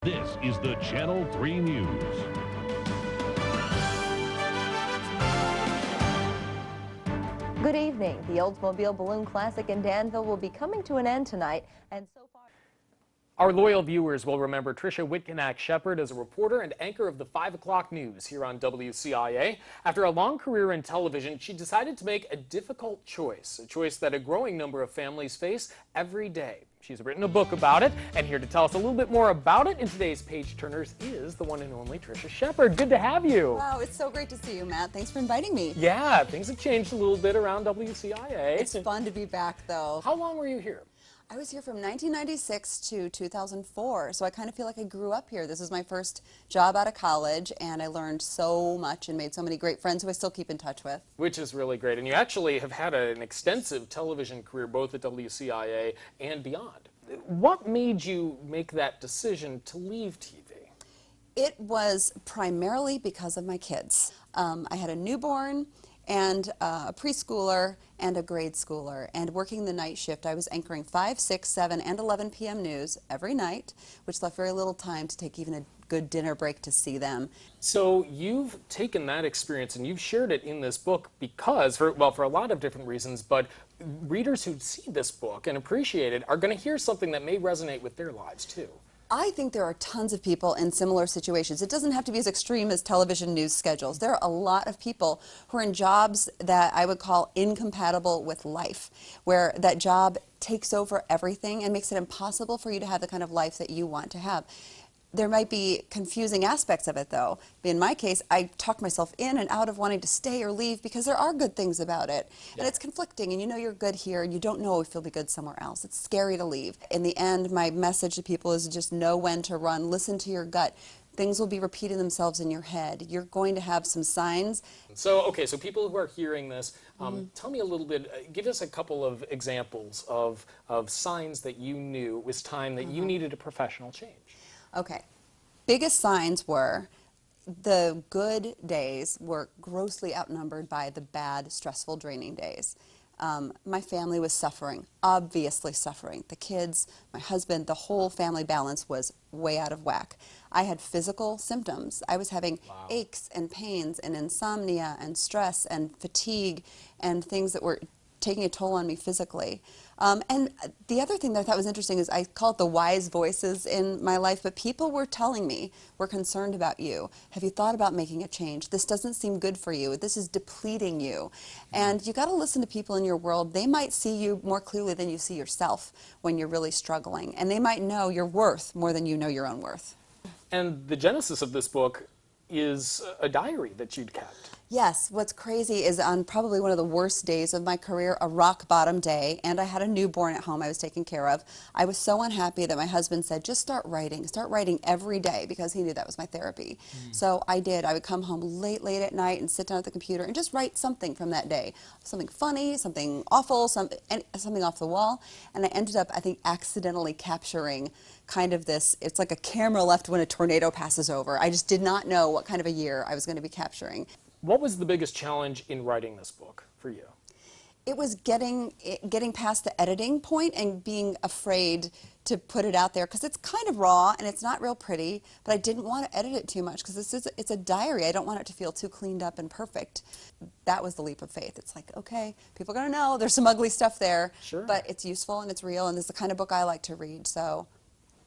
This is the Channel 3 News. Good evening. The Oldsmobile Balloon Classic in Danville will be coming to an end tonight, and so far... Our loyal viewers will remember Trisha Shepherd as a reporter and anchor of the 5 o'clock news here on WCIA. After a long career in television, she decided to make a difficult choice, a choice that a growing number of families face every day. She's written a book about it, and here to tell us a little bit more about it in today's Page Turners is the one and only Trisha Shepherd. Good to have you. Wow, it's so great to see you, Matt. Thanks for inviting me. Yeah, things have changed a little bit around WCIA. It's fun to be back, though. How long were you here? I was here from 1996 to 2004, so I kind of feel like I grew up here. This is my first job out of college, and I learned so much and made so many great friends who I still keep in touch with. Which is really great. And you actually have had an extensive television career both at WCIA and beyond. What made you make that decision to leave TV? It was primarily because of my kids. I had a newborn and a preschooler and a grade schooler, and working the night shift, I was anchoring 5, 6, 7, and 11 p.m. news every night, which left very little time to take even a good dinner break to see them. So you've taken that experience and you've shared it in this book because, for a lot of different reasons, but readers who see this book and appreciate it are going to hear something that may resonate with their lives too. I think there are tons of people in similar situations. It doesn't have to be as extreme as television news schedules. There are a lot of people who are in jobs that I would call incompatible with life, where that job takes over everything and makes it impossible for you to have the kind of life that you want to have. There might be confusing aspects of it, though. In my case, I talk myself in and out of wanting to stay or leave because there are good things about it. Yeah. And it's conflicting, and you know you're good here, and you don't know if you'll be good somewhere else. It's scary to leave. In the end, my message to people is just know when to run, listen to your gut. Things will be repeating themselves in your head. You're going to have some signs. So, okay, so people who are hearing this, tell me a little bit, give us a couple of examples of signs that you knew it was time that you needed a professional change. Okay. Biggest signs were the good days were grossly outnumbered by the bad, stressful, draining days. My family was suffering, obviously suffering. The kids, my husband, the whole family balance was way out of whack. I had physical symptoms. I was having aches and pains and insomnia and stress and fatigue and things that were taking a toll on me physically. And the other thing that I thought was interesting is I call it the wise voices in my life, but people were telling me, we're concerned about you. Have you thought about making a change? This doesn't seem good for you. This is depleting you. And you got to listen to people in your world. They might see you more clearly than you see yourself when you're really struggling. And they might know your worth more than you know your own worth. And the genesis of this book is a diary that you'd kept. Yes, what's crazy is on probably one of the worst days of my career, a rock bottom day, and I had a newborn at home I was taking care of. I was so unhappy that my husband said, just start writing every day, because he knew that was my therapy. So I did. I would come home late at night and sit down at the computer and just write something from that day. Something funny, something awful, something off the wall. And I ended up, I think, accidentally capturing kind of this, it's like a camera left when a tornado passes over. I just did not know what kind of a year I was going to be capturing. What was the biggest challenge in writing this book for you? It was getting past the editing point and being afraid to put it out there, because it's kind of raw and it's not real pretty, but I didn't want to edit it too much because it's a diary. I don't want it to feel too cleaned up and perfect. That was the leap of faith. It's like, okay, people are going to know there's some ugly stuff there, sure, but it's useful and it's real, and it's the kind of book I like to read, so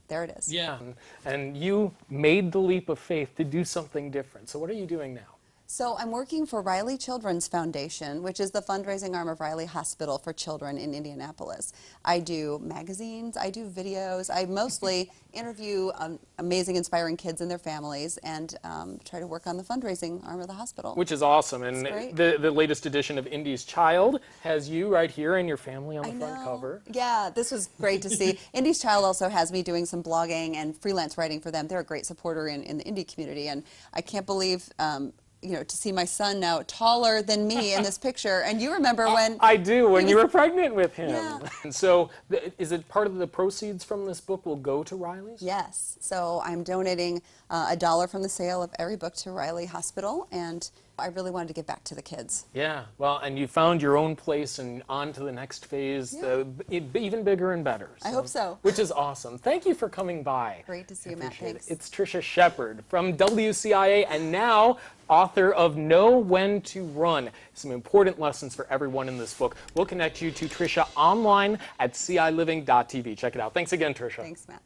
there it is. Yeah, and you made the leap of faith to do something different. So what are you doing now? So I'm working for Riley Children's Foundation, which is the fundraising arm of Riley Hospital for Children in Indianapolis. I do magazines, I do videos, I mostly interview amazing, inspiring kids and their families, and try to work on the fundraising arm of the hospital. Which is awesome, and the latest edition of Indy's Child has you right here and your family on the front cover. Yeah, this was great to see. Indy's Child also has me doing some blogging and freelance writing for them. They're a great supporter in the indie community, and I can't believe you know, to see my son now taller than me in this picture. And you remember when... I do, when you were pregnant with him. Yeah. And so, is it part of the proceeds from this book will go to Riley's? Yes. So I'm donating $1 from the sale of every book to Riley Hospital, and I really wanted to give back to the kids. Yeah, well, and you found your own place and on to the next phase, even bigger and better. I hope so. Which is awesome. Thank you for coming by. Great to see you, Matt. Appreciate it. Thanks. It's Trisha Shepherd from WCIA and now author of Know When to Run. Some important lessons for everyone in this book. We'll connect you to Trisha online at ciliving.tv. Check it out. Thanks again, Trisha. Thanks, Matt.